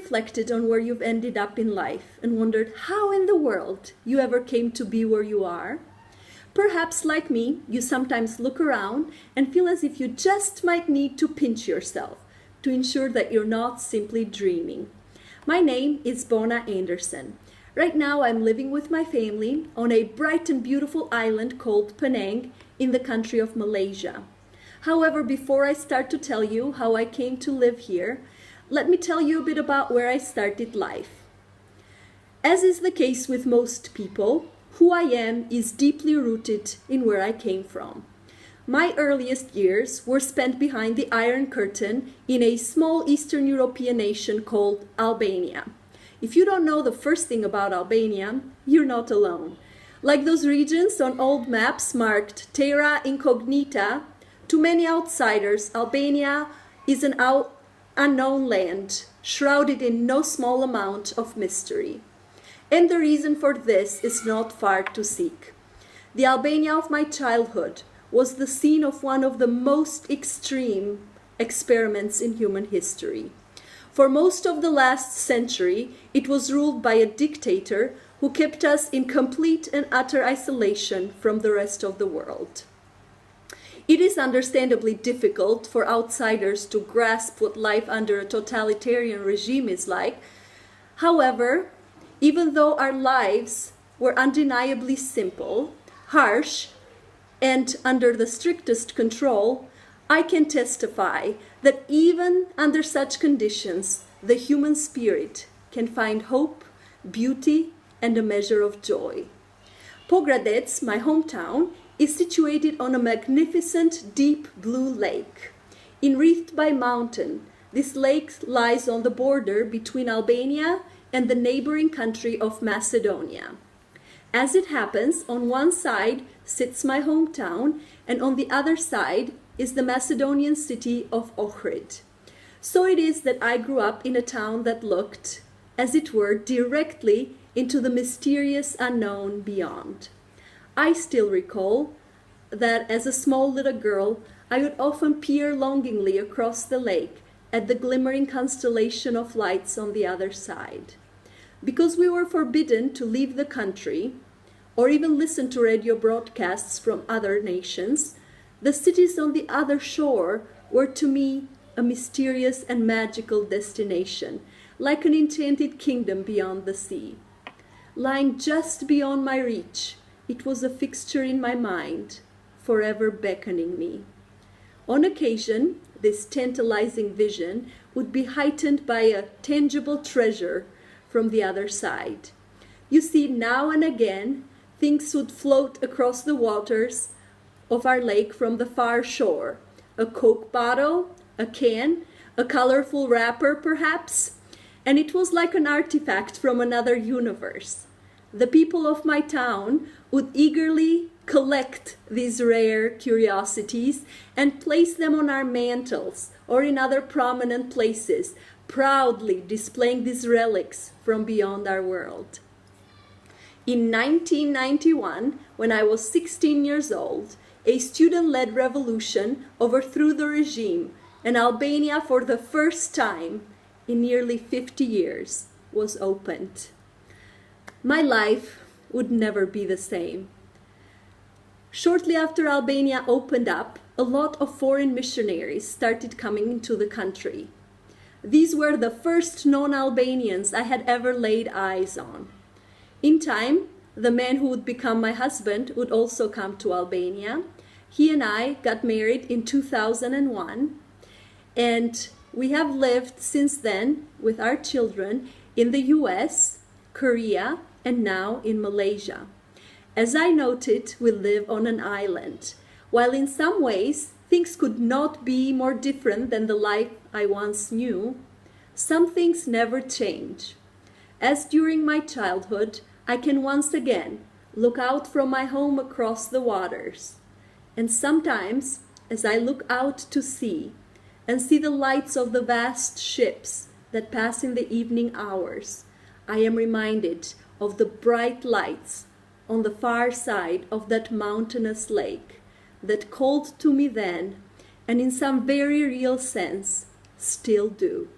reflected on where you've ended up in life and wondered how in the world you ever came to be where you are? Perhaps, like me, you sometimes look around and feel as if you just might need to pinch yourself to ensure that you're not simply dreaming. My name is Bona Anderson. Right now I'm living with my family on a bright and beautiful island called Penang in the country of Malaysia. However, before I start to tell you how I came to live here, let me tell you a bit about where I started life. As is the case with most people, who I am is deeply rooted in where I came from. My earliest years were spent behind the Iron Curtain in a small Eastern European nation called Albania. If you don't know the first thing about Albania, you're not alone. Like those regions on old maps marked Terra Incognita, to many outsiders, Albania is an unknown land, shrouded in no small amount of mystery. And the reason for this is not far to seek. The Albania of my childhood was the scene of one of the most extreme experiments in human history. For most of the last century, it was ruled by a dictator who kept us in complete and utter isolation from the rest of the world. It is understandably difficult for outsiders to grasp what life under a totalitarian regime is like. However, even though our lives were undeniably simple, harsh, and under the strictest control, I can testify that even under such conditions, the human spirit can find hope, beauty, and a measure of joy. Pogradec, my hometown, is situated on a magnificent deep blue lake. Enwreathed by mountain, this lake lies on the border between Albania and the neighboring country of Macedonia. As it happens, on one side sits my hometown, and on the other side is the Macedonian city of Ohrid. So it is that I grew up in a town that looked, as it were, directly into the mysterious unknown beyond. I still recall that as a small little girl, I would often peer longingly across the lake at the glimmering constellation of lights on the other side. Because we were forbidden to leave the country, or even listen to radio broadcasts from other nations, the cities on the other shore were to me a mysterious and magical destination, like an enchanted kingdom beyond the sea. Lying just beyond my reach, it was a fixture in my mind, forever beckoning me. On occasion, this tantalizing vision would be heightened by a tangible treasure from the other side. You see, now and again, things would float across the waters of our lake from the far shore. A Coke bottle, a can, a colorful wrapper perhaps, and it was like an artifact from another universe. The people of my town would eagerly collect these rare curiosities and place them on our mantels or in other prominent places, proudly displaying these relics from beyond our world. In 1991, when I was 16 years old, a student-led revolution overthrew the regime, and Albania, for the first time in nearly 50 years, was opened. My life would never be the same. Shortly after Albania opened up, a lot of foreign missionaries started coming into the country. These were the first non-Albanians I had ever laid eyes on. In time, the man who would become my husband would also come to Albania. He and I got married in 2001, and we have lived since then with our children in the US, Korea, and now in Malaysia. As I noted, we live on an island. While in some ways things could not be more different than the life I once knew, some things never change. As during my childhood, I can once again look out from my home across the waters. And sometimes, as I look out to sea and see the lights of the vast ships that pass in the evening hours, I am reminded of the bright lights on the far side of that mountainous lake that called to me then, and in some very real sense still do.